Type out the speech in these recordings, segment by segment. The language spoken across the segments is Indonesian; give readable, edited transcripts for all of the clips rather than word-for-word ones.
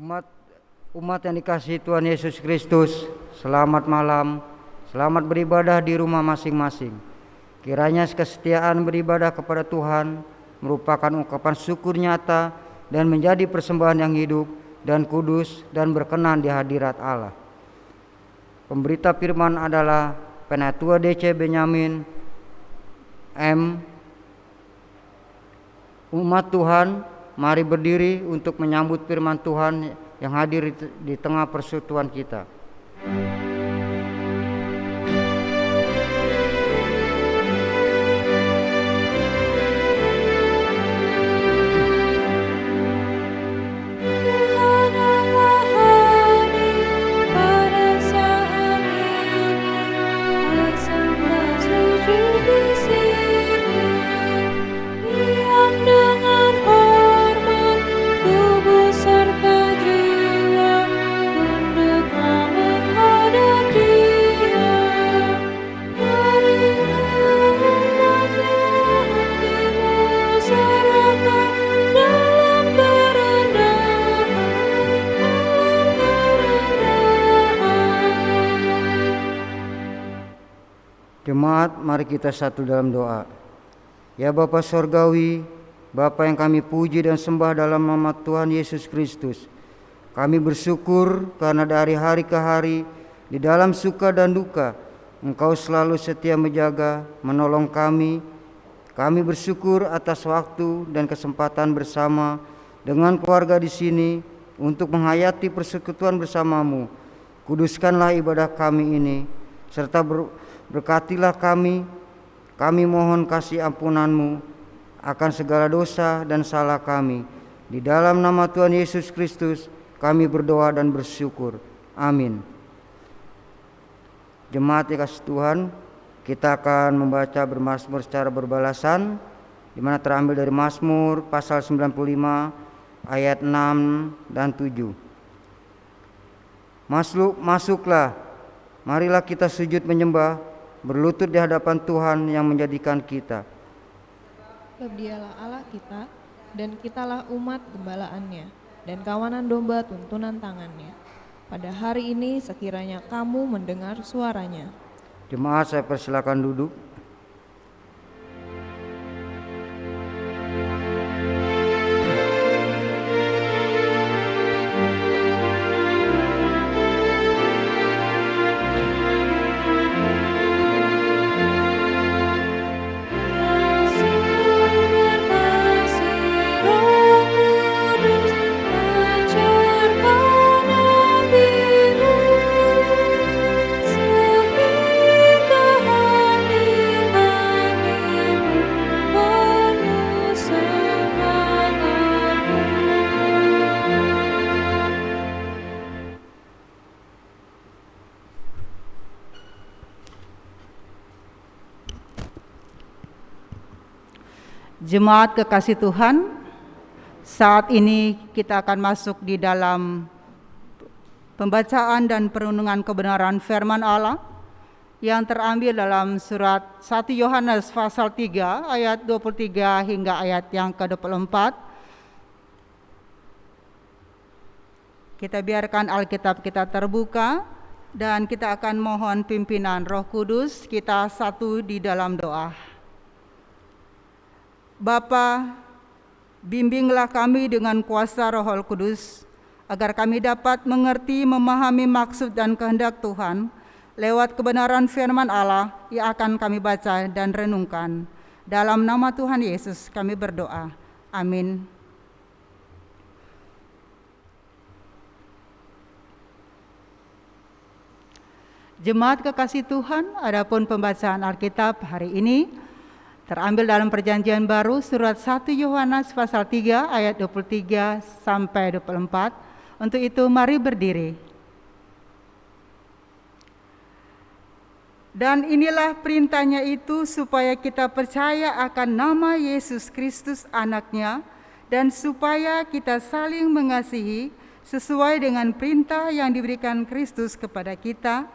Umat umat yang dikasihi Tuhan Yesus Kristus, selamat malam, selamat beribadah di rumah masing-masing. Kiranya kesetiaan beribadah kepada Tuhan merupakan ungkapan syukur nyata dan menjadi persembahan yang hidup dan kudus dan berkenan di hadirat Allah. Pemberita firman adalah Penatua DC Benyamin M. Umat Tuhan, mari berdiri untuk menyambut firman Tuhan yang hadir di tengah persekutuan kita. Jemaat, mari kita satu dalam doa. Ya Bapa Sorgawi, Bapa yang kami puji dan sembah dalam nama Tuhan Yesus Kristus, kami bersyukur karena dari hari ke hari, di dalam suka dan duka, Engkau selalu setia menjaga, menolong kami. Kami bersyukur atas waktu dan kesempatan bersama dengan keluarga di sini untuk menghayati persekutuan bersamamu. Kuduskanlah ibadah kami ini, serta berkatilah kami mohon kasih ampunan-Mu akan segala dosa dan salah kami. Di dalam nama Tuhan Yesus Kristus kami berdoa dan bersyukur. Amin. Jemaat yang kasih Tuhan, kita akan membaca bermazmur secara berbalasan, di mana terambil dari Mazmur pasal 95 ayat 6 dan 7. Masuklah, marilah kita sujud menyembah, berlutut di hadapan Tuhan yang menjadikan kita. Sebab Dialah Allah kita, dan kitalah umat gembalaannya, dan kawanan domba tuntunan tangannya. Pada hari ini sekiranya kamu mendengar suaranya. Jemaat, saya persilakan duduk. Jemaat kekasih Tuhan, saat ini kita akan masuk di dalam pembacaan dan perenungan kebenaran firman Allah yang terambil dalam surat 1 Yohanes pasal 3 ayat 23 hingga ayat yang ke-24. Kita biarkan Alkitab kita terbuka dan kita akan mohon pimpinan Roh Kudus, kita satu di dalam doa. Bapa, bimbinglah kami dengan kuasa Roh Kudus, agar kami dapat mengerti, memahami maksud dan kehendak Tuhan lewat kebenaran firman Allah yang akan kami baca dan renungkan. Dalam nama Tuhan Yesus kami berdoa. Amin. Jemaat kekasih Tuhan, adapun pembacaan Alkitab hari ini terambil dalam Perjanjian Baru surat 1 Yohanes pasal 3 ayat 23 sampai 24. Untuk itu mari berdiri. Dan inilah perintahnya itu, supaya kita percaya akan nama Yesus Kristus anaknya, dan supaya kita saling mengasihi sesuai dengan perintah yang diberikan Kristus kepada kita.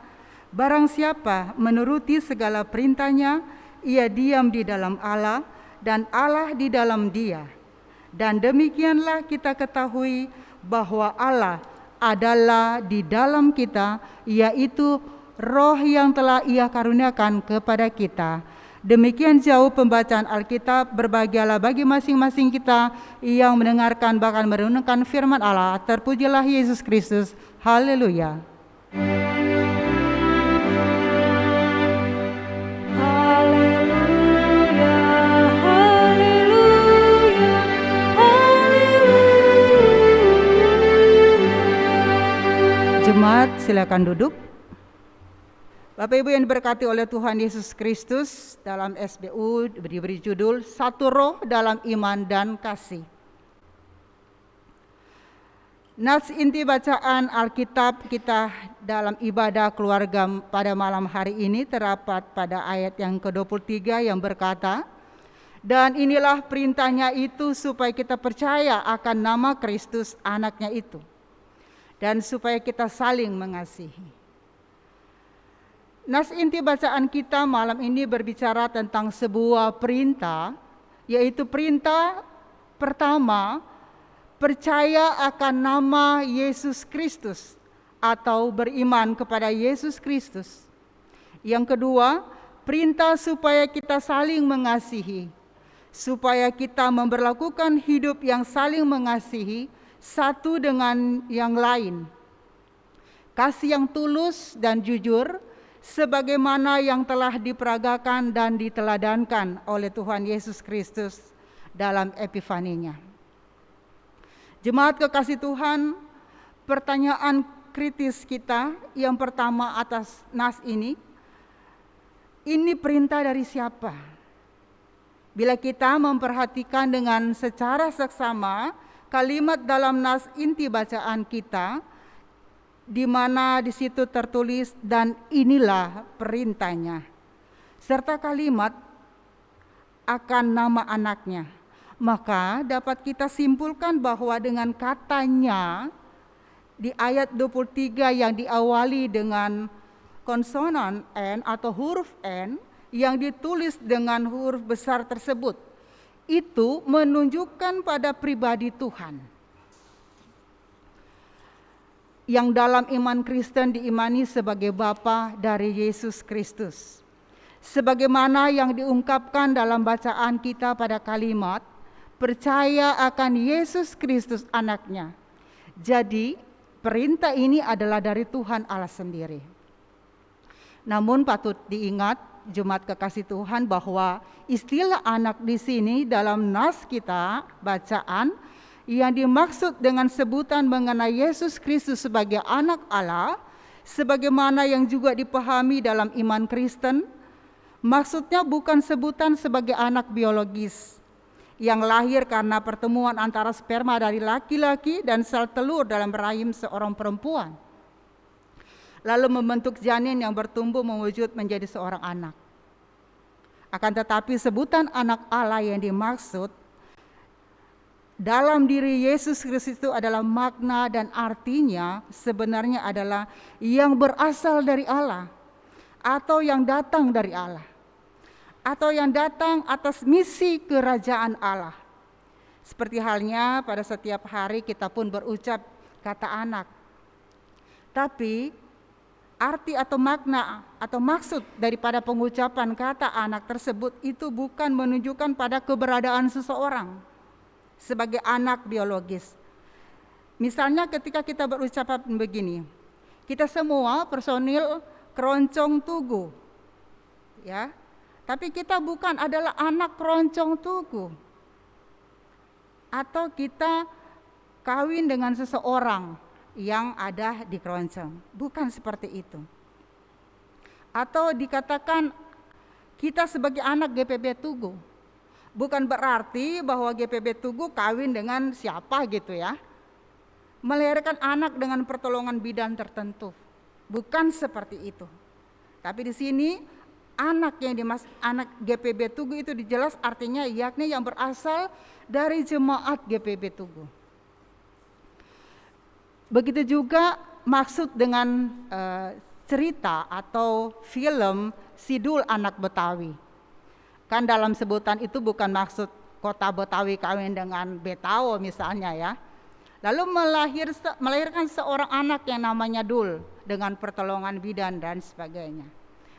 Barang siapa menuruti segala perintahnya, ia diam di dalam Allah dan Allah di dalam dia. Dan demikianlah kita ketahui bahwa Allah adalah di dalam kita, yaitu Roh yang telah Ia karuniakan kepada kita. Demikian jauh pembacaan Alkitab. Berbahagialah bagi masing-masing kita yang mendengarkan bahkan merenungkan firman Allah. Terpujilah Yesus Kristus. Haleluya. Jemaat, silakan duduk. Bapak Ibu yang diberkati oleh Tuhan Yesus Kristus, dalam SBU diberi judul Satu Roh dalam Iman dan Kasih. Nas inti bacaan Alkitab kita dalam ibadah keluarga pada malam hari ini terdapat pada ayat yang ke-23 yang berkata, "Dan inilah perintahnya itu supaya kita percaya akan nama Kristus anaknya itu, dan supaya kita saling mengasihi." Nas inti bacaan kita malam ini berbicara tentang sebuah perintah, yaitu perintah pertama, percaya akan nama Yesus Kristus atau beriman kepada Yesus Kristus. Yang kedua, perintah supaya kita saling mengasihi, supaya kita memperlakukan hidup yang saling mengasihi satu dengan yang lain. Kasih yang tulus dan jujur, sebagaimana yang telah diperagakan dan diteladankan oleh Tuhan Yesus Kristus dalam Epifaninya. Jemaat kekasih Tuhan, pertanyaan kritis kita yang pertama atas nas ini perintah dari siapa? Bila kita memperhatikan dengan secara seksama kalimat dalam nas inti bacaan kita, di mana di situ tertulis "dan inilah perintahnya", serta kalimat akan nama anaknya, maka dapat kita simpulkan bahwa dengan katanya di ayat 23 yang diawali dengan konsonan N atau huruf N yang ditulis dengan huruf besar tersebut, itu menunjukkan pada pribadi Tuhan yang dalam iman Kristen diimani sebagai Bapa dari Yesus Kristus. Sebagaimana yang diungkapkan dalam bacaan kita pada kalimat percaya akan Yesus Kristus anaknya. Jadi perintah ini adalah dari Tuhan Allah sendiri. Namun patut diingat jemaat kekasih Tuhan bahwa istilah anak di sini dalam nas kita bacaan yang dimaksud dengan sebutan mengenai Yesus Kristus sebagai anak Allah, sebagaimana yang juga dipahami dalam iman Kristen, maksudnya bukan sebutan sebagai anak biologis yang lahir karena pertemuan antara sperma dari laki-laki dan sel telur dalam rahim seorang perempuan, lalu membentuk janin yang bertumbuh mewujud menjadi seorang anak. Akan tetapi sebutan anak Allah yang dimaksud dalam diri Yesus Kristus itu adalah makna dan artinya sebenarnya adalah yang berasal dari Allah, atau yang datang dari Allah, atau yang datang atas misi kerajaan Allah. Seperti halnya pada setiap hari kita pun berucap kata anak. Tapi arti atau makna atau maksud daripada pengucapan kata anak tersebut itu bukan menunjukkan pada keberadaan seseorang sebagai anak biologis. Misalnya ketika kita berucapan begini, kita semua personil Keroncong Tugu, ya, tapi kita bukan adalah anak Keroncong Tugu, atau kita kawin dengan seseorang yang ada di Keroncong, bukan seperti itu. Atau dikatakan kita sebagai anak GPB Tugu, bukan berarti bahwa GPB Tugu kawin dengan siapa gitu ya, melahirkan anak dengan pertolongan bidan tertentu, bukan seperti itu. Tapi di sini anak yang anak GPB Tugu itu dijelas artinya yakni yang berasal dari jemaat GPB Tugu. Begitu juga maksud dengan cerita atau film Sidul Anak Betawi. Kan dalam sebutan itu bukan maksud kota Betawi kawin dengan Betawo misalnya ya. lalu melahirkan seorang anak yang namanya Dul dengan pertolongan bidan dan sebagainya.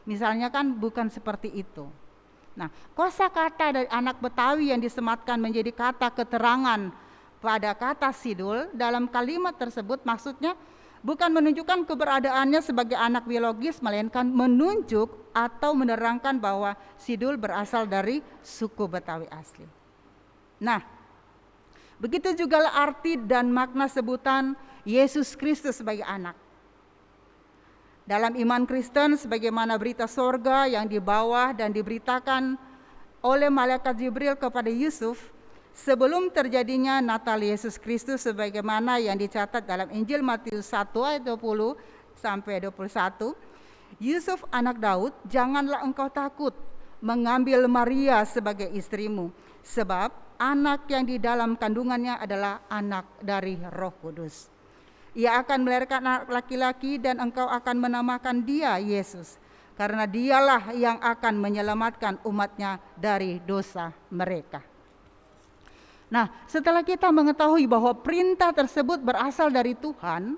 Misalnya kan bukan seperti itu. Nah, kosakata dari anak Betawi yang disematkan menjadi kata keterangan pada kata Sidul dalam kalimat tersebut maksudnya bukan menunjukkan keberadaannya sebagai anak biologis, melainkan menunjuk atau menerangkan bahwa Sidul berasal dari suku Betawi asli. Nah, begitu juga arti dan makna sebutan Yesus Kristus sebagai anak. Dalam iman Kristen, sebagaimana berita sorga yang dibawa dan diberitakan oleh malaikat Jibril kepada Yusuf sebelum terjadinya Natal Yesus Kristus, sebagaimana yang dicatat dalam Injil Matius 1 ayat 20 sampai 21. Yusuf anak Daud, janganlah engkau takut mengambil Maria sebagai istrimu, sebab anak yang di dalam kandungannya adalah anak dari Roh Kudus. Ia akan melahirkan anak laki-laki dan engkau akan menamakan dia Yesus, karena dialah yang akan menyelamatkan umatnya dari dosa mereka. Nah, setelah kita mengetahui bahwa perintah tersebut berasal dari Tuhan,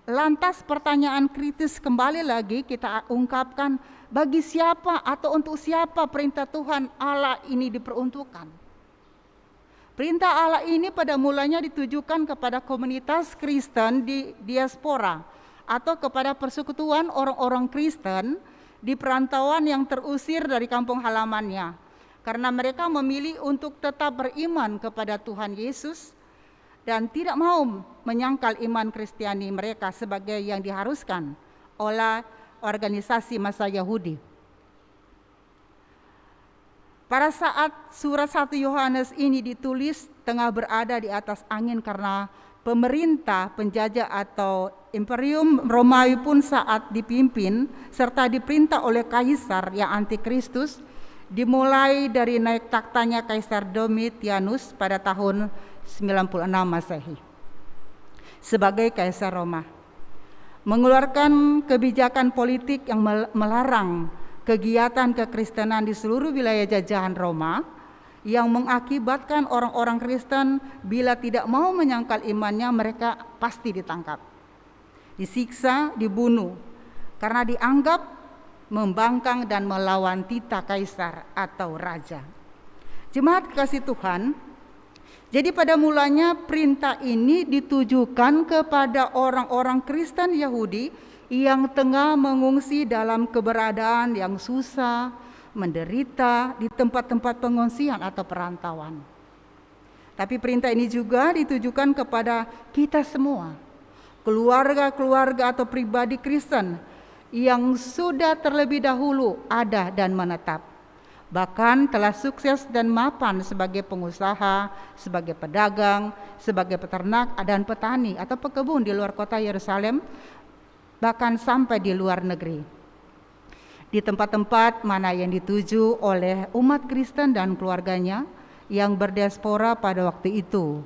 lantas pertanyaan kritis kembali lagi kita ungkapkan, bagi siapa atau untuk siapa perintah Tuhan Allah ini diperuntukkan? Perintah Allah ini pada mulanya ditujukan kepada komunitas Kristen di diaspora atau kepada persekutuan orang-orang Kristen di perantauan yang terusir dari kampung halamannya, karena mereka memilih untuk tetap beriman kepada Tuhan Yesus dan tidak mau menyangkal iman Kristiani mereka sebagai yang diharuskan oleh organisasi massa Yahudi. Pada saat surat 1 Yohanes ini ditulis tengah berada di atas angin karena pemerintah penjajah atau Imperium Romawi pun saat dipimpin serta diperintah oleh Kaisar yang antikristus, dimulai dari naik taktanya Kaisar Domitianus pada tahun 96 Masehi sebagai Kaisar Roma, mengeluarkan kebijakan politik yang melarang kegiatan kekristenan di seluruh wilayah jajahan Roma, yang mengakibatkan orang-orang Kristen bila tidak mau menyangkal imannya mereka pasti ditangkap, disiksa, dibunuh karena dianggap membangkang dan melawan titah kaisar atau raja. Jemaat kasih Tuhan, jadi pada mulanya perintah ini ditujukan kepada orang-orang Kristen Yahudi yang tengah mengungsi dalam keberadaan yang susah, menderita di tempat-tempat pengungsian atau perantauan. Tapi perintah ini juga ditujukan kepada kita semua, keluarga-keluarga atau pribadi Kristen yang sudah terlebih dahulu ada dan menetap, bahkan telah sukses dan mapan sebagai pengusaha, sebagai pedagang, sebagai peternak dan petani atau pekebun di luar kota Yerusalem, bahkan sampai di luar negeri, di tempat-tempat mana yang dituju oleh umat Kristen dan keluarganya yang berdiaspora pada waktu itu,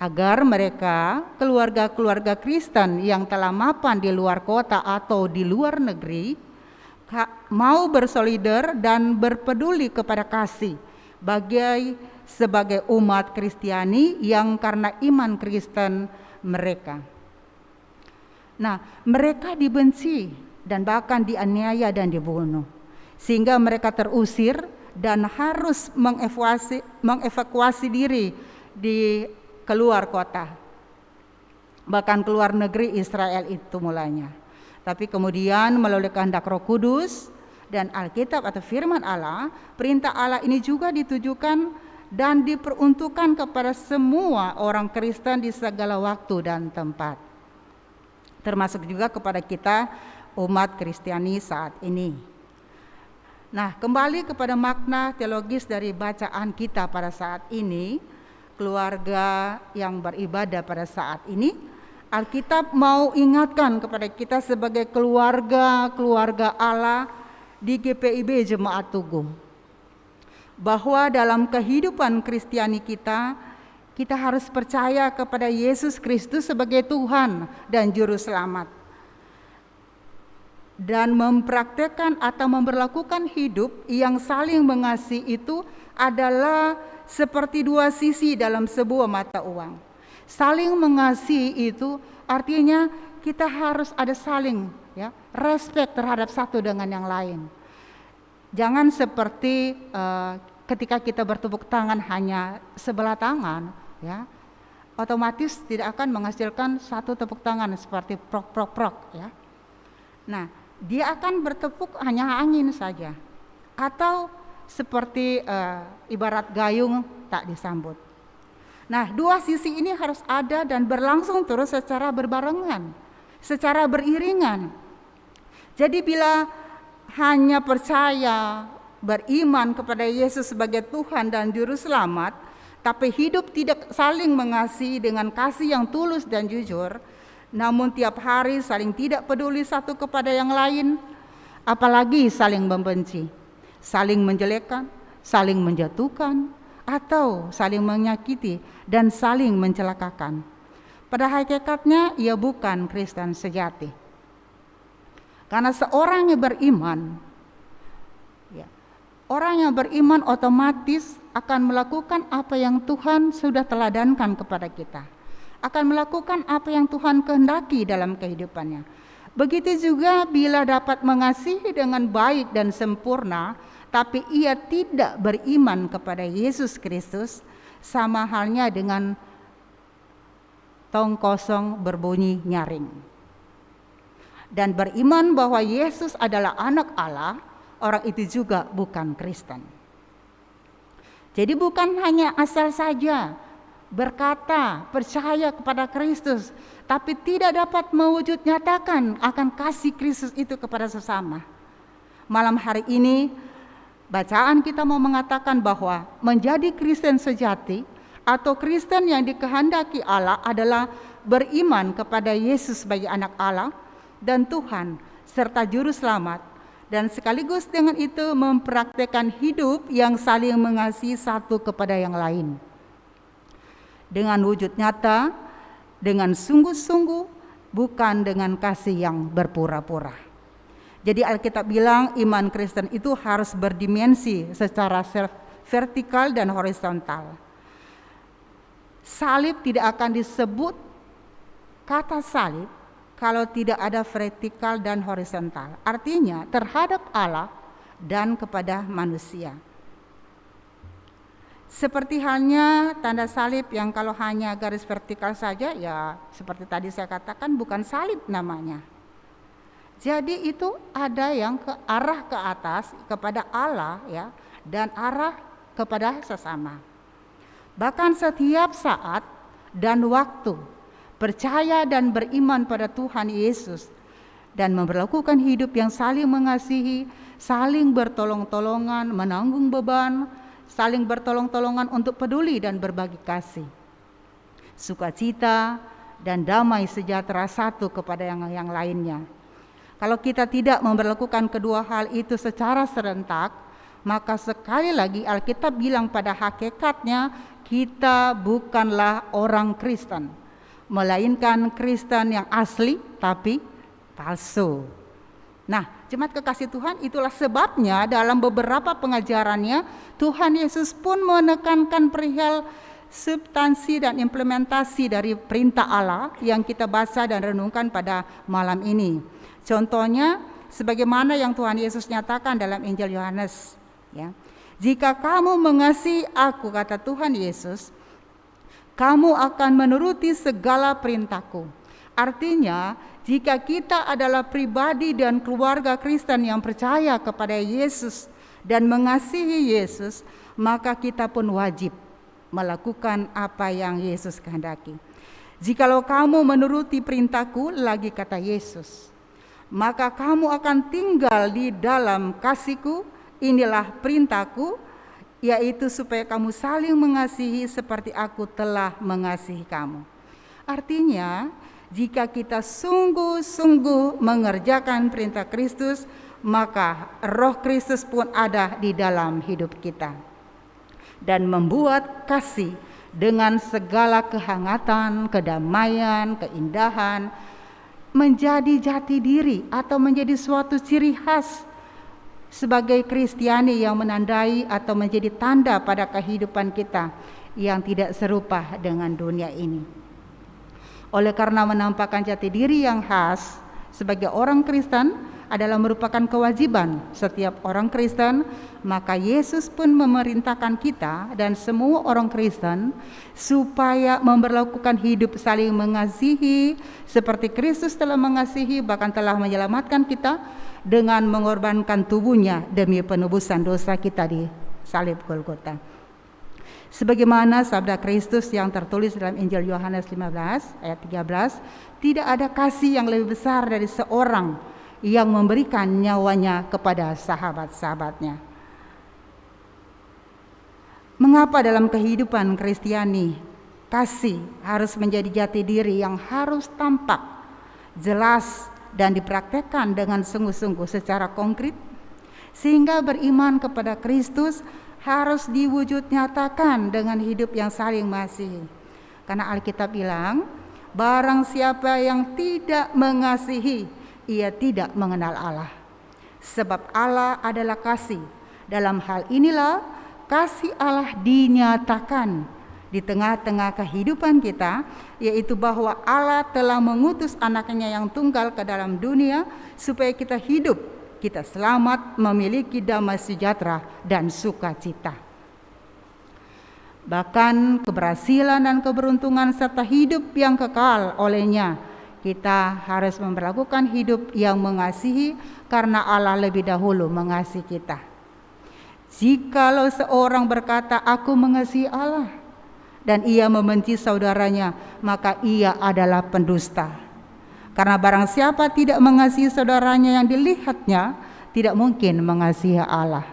agar mereka, keluarga-keluarga Kristen yang telah mapan di luar kota atau di luar negeri, mau bersolidar dan berpeduli kepada kasih sebagai umat Kristiani yang karena iman Kristen mereka. Nah, mereka dibenci dan bahkan dianiaya dan dibunuh, sehingga mereka terusir dan harus mengevakuasi diri di keluar kota, bahkan keluar negeri Israel itu mulanya. Tapi kemudian melalui kehendak Roh Kudus dan Alkitab atau firman Allah, perintah Allah ini juga ditujukan dan diperuntukkan kepada semua orang Kristen di segala waktu dan tempat, termasuk juga kepada kita umat Kristiani saat ini. Nah, kembali kepada makna teologis dari bacaan kita pada saat ini, keluarga yang beribadah pada saat ini, Alkitab mau ingatkan kepada kita sebagai keluarga Allah di GPIB Jemaat Tugu, bahwa dalam kehidupan Kristiani kita harus percaya kepada Yesus Kristus sebagai Tuhan dan Juru Selamat, dan mempraktekkan atau memperlakukan hidup yang saling mengasihi itu adalah seperti dua sisi dalam sebuah mata uang. Saling mengasihi itu artinya kita harus ada saling respect terhadap satu dengan yang lain. Jangan seperti ketika kita bertepuk tangan hanya sebelah tangan, otomatis tidak akan menghasilkan satu tepuk tangan seperti prok prok prok, Nah, dia akan bertepuk hanya angin saja, atau seperti ibarat gayung tak disambut. Nah, dua sisi ini harus ada dan berlangsung terus secara berbarengan, secara beriringan. Jadi bila hanya percaya, beriman kepada Yesus sebagai Tuhan dan Juru Selamat, tapi hidup tidak saling mengasihi dengan kasih yang tulus dan jujur, namun tiap hari saling tidak peduli satu kepada yang lain, apalagi saling membenci, saling menjelekkan, saling menjatuhkan, atau saling menyakiti dan saling mencelakakan. Pada hakikatnya ia bukan Kristen sejati. Karena seorang yang beriman, orang yang beriman otomatis akan melakukan apa yang Tuhan sudah teladankan kepada kita, akan melakukan apa yang Tuhan kehendaki dalam kehidupannya. Begitu juga bila dapat mengasihi dengan baik dan sempurna, tapi ia tidak beriman kepada Yesus Kristus, sama halnya dengan tong kosong berbunyi nyaring. Dan beriman bahwa Yesus adalah anak Allah, orang itu juga bukan Kristen. Jadi bukan hanya asal saja berkata percaya kepada Kristus, tapi tidak dapat mewujud nyatakan akan kasih Kristus itu kepada sesama. Malam hari ini bacaan kita mau mengatakan bahwa menjadi Kristen sejati atau Kristen yang dikehendaki Allah adalah beriman kepada Yesus sebagai anak Allah dan Tuhan serta Juru Selamat, dan sekaligus dengan itu mempraktikkan hidup yang saling mengasihi satu kepada yang lain dengan wujud nyata, dengan sungguh-sungguh, bukan dengan kasih yang berpura-pura. Jadi Alkitab bilang iman Kristen itu harus berdimensi secara vertikal dan horizontal. Salib tidak akan disebut kata salib kalau tidak ada vertikal dan horizontal. Artinya terhadap Allah dan kepada manusia. Seperti halnya tanda salib yang kalau hanya garis vertikal saja, ya seperti tadi saya katakan bukan salib namanya. Jadi itu ada yang ke arah ke atas kepada Allah dan arah kepada sesama. Bahkan setiap saat dan waktu percaya dan beriman pada Tuhan Yesus dan memperlakukan hidup yang saling mengasihi, saling bertolong-tolongan, menanggung beban, saling bertolong-tolongan untuk peduli dan berbagi kasih, sukacita dan damai sejahtera satu kepada yang lainnya. Kalau kita tidak memperlakukan kedua hal itu secara serentak, maka sekali lagi Alkitab bilang pada hakikatnya kita bukanlah orang Kristen, melainkan Kristen yang asli tapi palsu. Nah, jemaat kekasih Tuhan, itulah sebabnya dalam beberapa pengajarannya Tuhan Yesus pun menekankan perihal substansi dan implementasi dari perintah Allah yang kita baca dan renungkan pada malam ini. Contohnya sebagaimana yang Tuhan Yesus nyatakan dalam Injil Yohanes, jika kamu mengasihi aku, kata Tuhan Yesus, kamu akan menuruti segala perintahku. Artinya jika kita adalah pribadi dan keluarga Kristen yang percaya kepada Yesus dan mengasihi Yesus, maka kita pun wajib melakukan apa yang Yesus kehendaki. Jikalau kamu menuruti perintahku, lagi kata Yesus, maka kamu akan tinggal di dalam kasihku. Inilah perintahku, yaitu supaya kamu saling mengasihi seperti aku telah mengasihi kamu. Artinya jika kita sungguh-sungguh mengerjakan perintah Kristus, maka Roh Kristus pun ada di dalam hidup kita dan membuat kasih dengan segala kehangatan, kedamaian, keindahan menjadi jati diri atau menjadi suatu ciri khas sebagai Kristiani yang menandai atau menjadi tanda pada kehidupan kita yang tidak serupa dengan dunia ini. Oleh karena menampakkan jati diri yang khas sebagai orang Kristen adalah merupakan kewajiban setiap orang Kristen, maka Yesus pun memerintahkan kita dan semua orang Kristen supaya memperlakukan hidup saling mengasihi seperti Kristus telah mengasihi, bahkan telah menyelamatkan kita dengan mengorbankan tubuhnya demi penebusan dosa kita di salib Golgota. Sebagaimana sabda Kristus yang tertulis dalam Injil Yohanes 15 ayat 13, tidak ada kasih yang lebih besar dari seorang yang memberikan nyawanya kepada sahabat-sahabatnya. Mengapa dalam kehidupan Kristiani kasih harus menjadi jati diri yang harus tampak, jelas, dan dipraktekkan dengan sungguh-sungguh secara konkret, sehingga beriman kepada Kristus harus diwujud nyatakan dengan hidup yang saling mengasihi. Karena Alkitab bilang, barang siapa yang tidak mengasihi, ia tidak mengenal Allah. Sebab Allah adalah kasih. Dalam hal inilah kasih Allah dinyatakan di tengah-tengah kehidupan kita, yaitu bahwa Allah telah mengutus anaknya yang tunggal ke dalam dunia supaya kita hidup, kita selamat, memiliki damai sejahtera dan sukacita. Bahkan keberhasilan dan keberuntungan serta hidup yang kekal olehnya, kita harus memperlakukan hidup yang mengasihi karena Allah lebih dahulu mengasihi kita. Jikalau seorang berkata, aku mengasihi Allah, dan ia membenci saudaranya, maka ia adalah pendusta. Karena barang siapa tidak mengasihi saudaranya yang dilihatnya, tidak mungkin mengasihi Allah.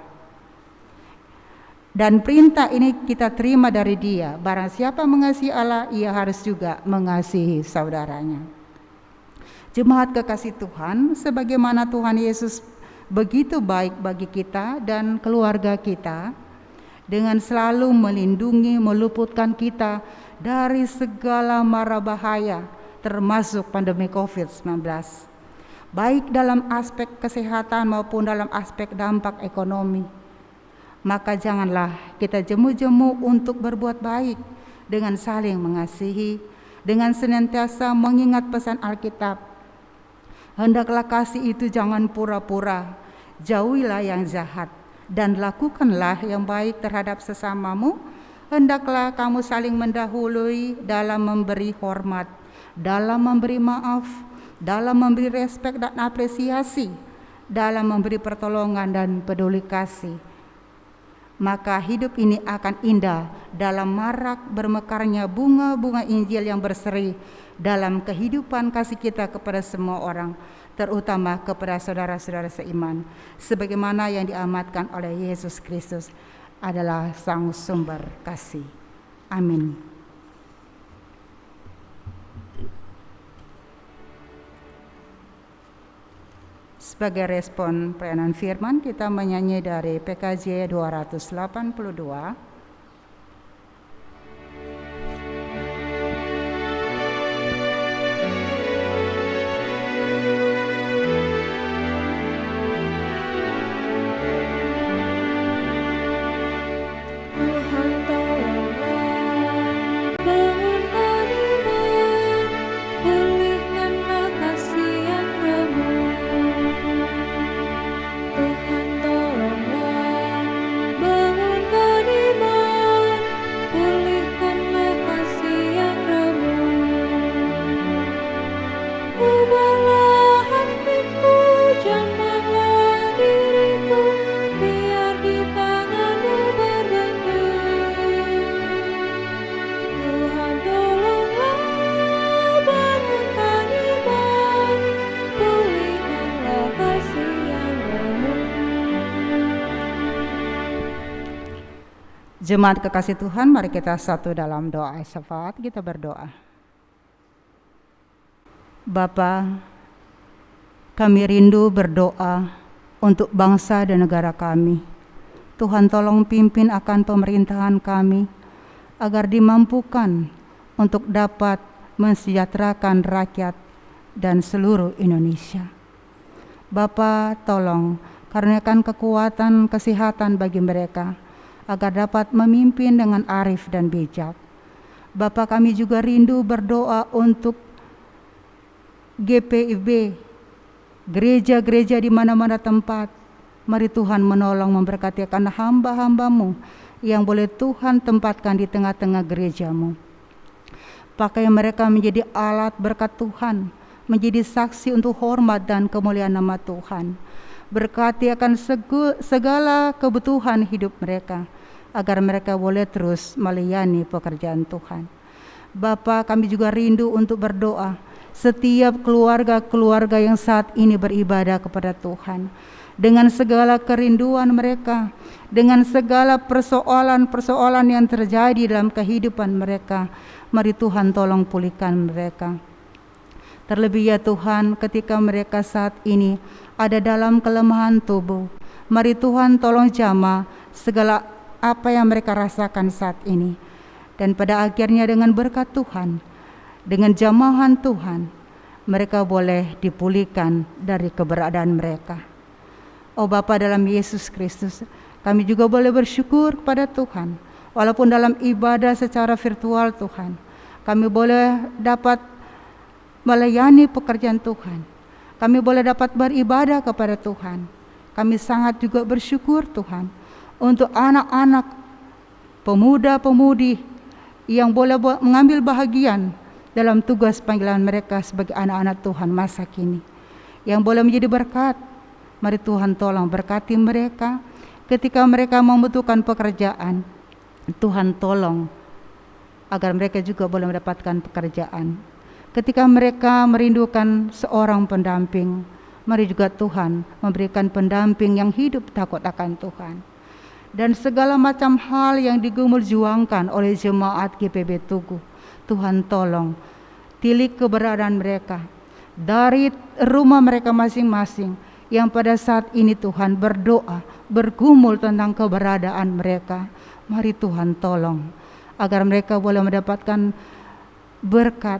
Dan perintah ini kita terima dari Dia, barang siapa mengasihi Allah, ia harus juga mengasihi saudaranya. Jemaat kekasih Tuhan, sebagaimana Tuhan Yesus begitu baik bagi kita dan keluarga kita, dengan selalu melindungi, meluputkan kita dari segala mara bahaya, termasuk pandemi COVID-19, baik dalam aspek kesehatan maupun dalam aspek dampak ekonomi. Maka janganlah kita jemu-jemu untuk berbuat baik dengan saling mengasihi, dengan senantiasa mengingat pesan Alkitab. Hendaklah kasih itu jangan pura-pura, jauhilah yang jahat, dan lakukanlah yang baik terhadap sesamamu. Hendaklah kamu saling mendahului dalam memberi hormat, dalam memberi maaf, dalam memberi respek dan apresiasi, dalam memberi pertolongan dan peduli kasih. Maka hidup ini akan indah dalam marak bermekarnya bunga-bunga Injil yang berseri dalam kehidupan kasih kita kepada semua orang, terutama kepada saudara-saudara seiman, sebagaimana yang diamatkan oleh Yesus Kristus adalah sang sumber kasih. Amin. Sebagai respon pelayanan firman, kita menyanyi dari PKJ 282. Jemaat kekasih Tuhan, mari kita satu dalam doa syafaat, kita berdoa. Bapa, kami rindu berdoa untuk bangsa dan negara kami. Tuhan tolong pimpin akan pemerintahan kami, agar dimampukan untuk dapat mensejahterakan rakyat dan seluruh Indonesia. Bapa, tolong karuniakan kekuatan kesehatan bagi mereka, agar dapat memimpin dengan arif dan bijak. Bapa, kami juga rindu berdoa untuk GPIB, gereja-gereja di mana-mana tempat. Mari Tuhan menolong memberkati akan hamba-hamba-Mu yang boleh Tuhan tempatkan di tengah-tengah gereja-Mu. Pakai mereka menjadi alat berkat Tuhan, menjadi saksi untuk hormat dan kemuliaan nama Tuhan. Berkati akan segala kebutuhan hidup mereka, agar mereka boleh terus melayani pekerjaan Tuhan. Bapa, kami juga rindu untuk berdoa setiap keluarga-keluarga yang saat ini beribadah kepada Tuhan, dengan segala kerinduan mereka, dengan segala persoalan-persoalan yang terjadi dalam kehidupan mereka. Mari Tuhan tolong pulihkan mereka. Terlebih ya Tuhan, ketika mereka saat ini ada dalam kelemahan tubuh, mari Tuhan tolong jamah segala apa yang mereka rasakan saat ini. Dan pada akhirnya dengan berkat Tuhan, dengan jamahan Tuhan, mereka boleh dipulihkan dari keberadaan mereka. Oh Bapa, dalam Yesus Kristus, kami juga boleh bersyukur kepada Tuhan. Walaupun dalam ibadah secara virtual Tuhan, kami boleh dapat melayani pekerjaan Tuhan. Kami boleh dapat beribadah kepada Tuhan. Kami sangat juga bersyukur Tuhan untuk anak-anak, pemuda-pemudi yang boleh mengambil bahagian dalam tugas panggilan mereka sebagai anak-anak Tuhan masa kini, yang boleh menjadi berkat. Mari Tuhan tolong berkati mereka ketika mereka membutuhkan pekerjaan. Tuhan tolong agar mereka juga boleh mendapatkan pekerjaan. Ketika mereka merindukan seorang pendamping, mari juga Tuhan memberikan pendamping yang hidup takut akan Tuhan. Dan segala macam hal yang digumul-juangkan oleh jemaat GPB Tugu, Tuhan tolong tilik keberadaan mereka dari rumah mereka masing-masing, yang pada saat ini Tuhan berdoa, bergumul tentang keberadaan mereka. Mari Tuhan tolong agar mereka boleh mendapatkan berkat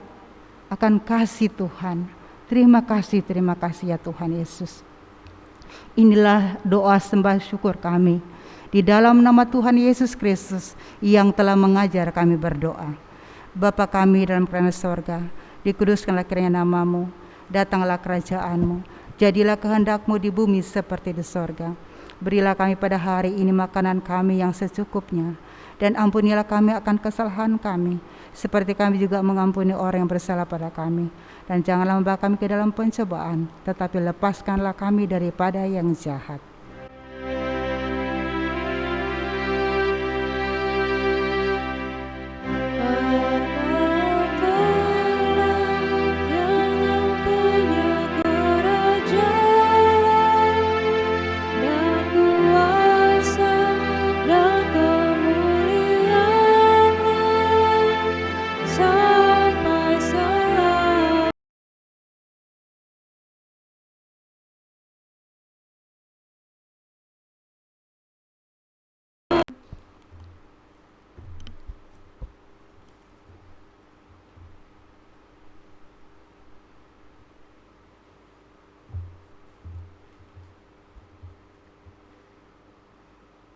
akan kasih Tuhan. Terima kasih ya Tuhan Yesus. Inilah doa sembah syukur kami di dalam nama Tuhan Yesus Kristus yang telah mengajar kami berdoa. Bapa kami dalam kerajaan sorga, dikuduskanlah kiranya nama-Mu, datanglah kerajaan-Mu, jadilah kehendak-Mu di bumi seperti di sorga. Berilah kami pada hari ini makanan kami yang secukupnya, dan ampunilah kami akan kesalahan kami, seperti kami juga mengampuni orang yang bersalah pada kami. Dan janganlah membawa kami ke dalam pencobaan, tetapi lepaskanlah kami daripada yang jahat.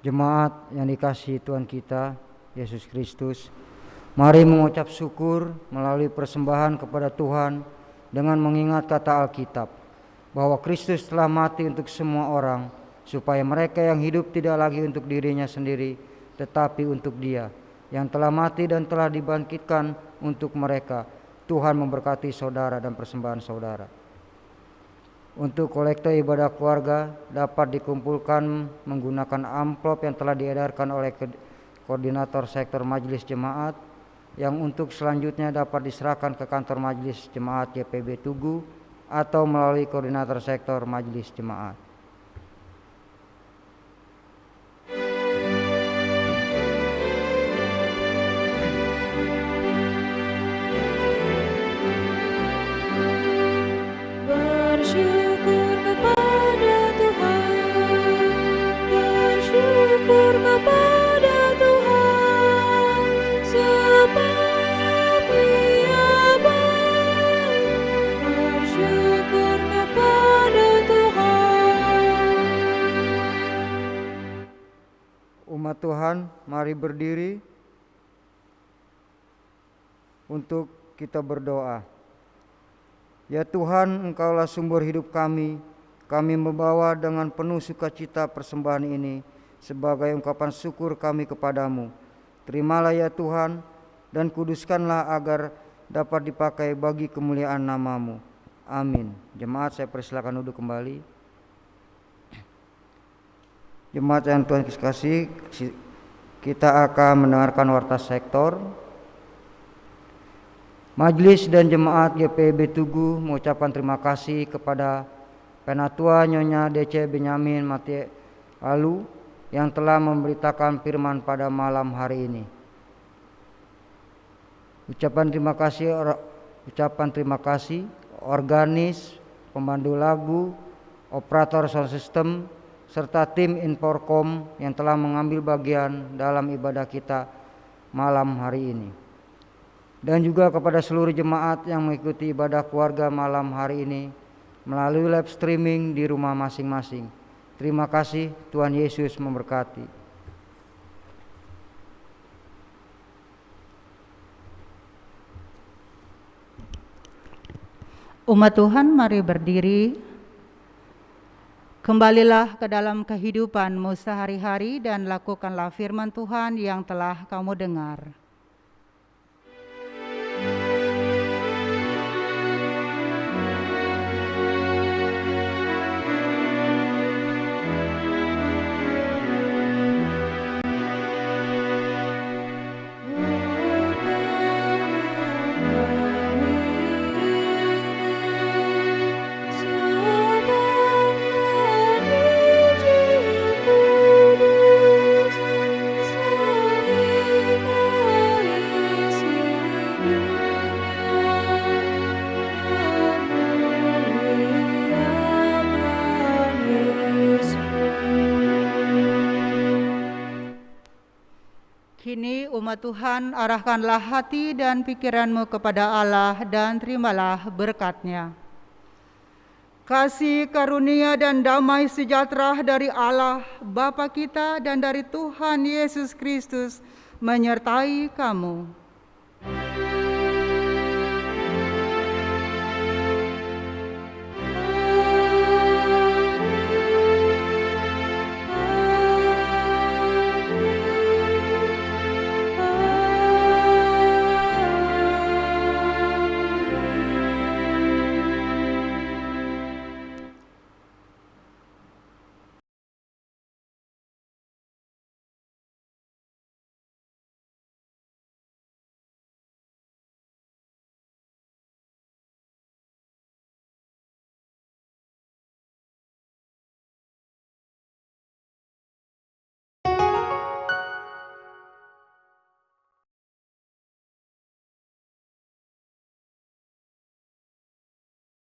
Jemaat yang dikasihi Tuhan kita Yesus Kristus, mari mengucap syukur melalui persembahan kepada Tuhan dengan mengingat kata Alkitab bahwa Kristus telah mati untuk semua orang, supaya mereka yang hidup tidak lagi untuk dirinya sendiri, tetapi untuk Dia yang telah mati dan telah dibangkitkan untuk mereka. Tuhan memberkati saudara dan persembahan saudara. Untuk kolekte ibadah keluarga dapat dikumpulkan menggunakan amplop yang telah diedarkan oleh koordinator sektor majelis jemaat, yang untuk selanjutnya dapat diserahkan ke kantor majelis jemaat GPB Tugu atau melalui koordinator sektor majelis jemaat. Umat Tuhan, mari berdiri untuk kita berdoa. Ya Tuhan, Engkaulah sumber hidup kami. Kami membawa dengan penuh sukacita persembahan ini sebagai ungkapan syukur kami kepadamu. Terimalah ya Tuhan, dan kuduskanlah agar dapat dipakai bagi kemuliaan nama-Mu. Amin. Jemaat, saya persilakan duduk kembali. Jemaat yang Tuhan kasih, kita akan mendengarkan warta sektor. Majelis dan jemaat GPIB Tugu mengucapkan terima kasih kepada Penatua Nyonya DC Benyamin Mati Alu yang telah memberitakan firman pada malam hari ini. Ucapan terima kasih organis, pemandu lagu, operator sound system, serta tim Inforkom yang telah mengambil bagian dalam ibadah kita malam hari ini. Dan juga kepada seluruh jemaat yang mengikuti ibadah keluarga malam hari ini melalui live streaming di rumah masing-masing. Terima kasih, Tuhan Yesus memberkati. Umat Tuhan, mari berdiri. Kembalilah ke dalam kehidupanmu sehari-hari dan lakukanlah firman Tuhan yang telah kamu dengar. Kini umat Tuhan, arahkanlah hati dan pikiranmu kepada Allah dan terimalah berkat-Nya. Kasih karunia dan damai sejahtera dari Allah Bapa kita dan dari Tuhan Yesus Kristus menyertai kamu.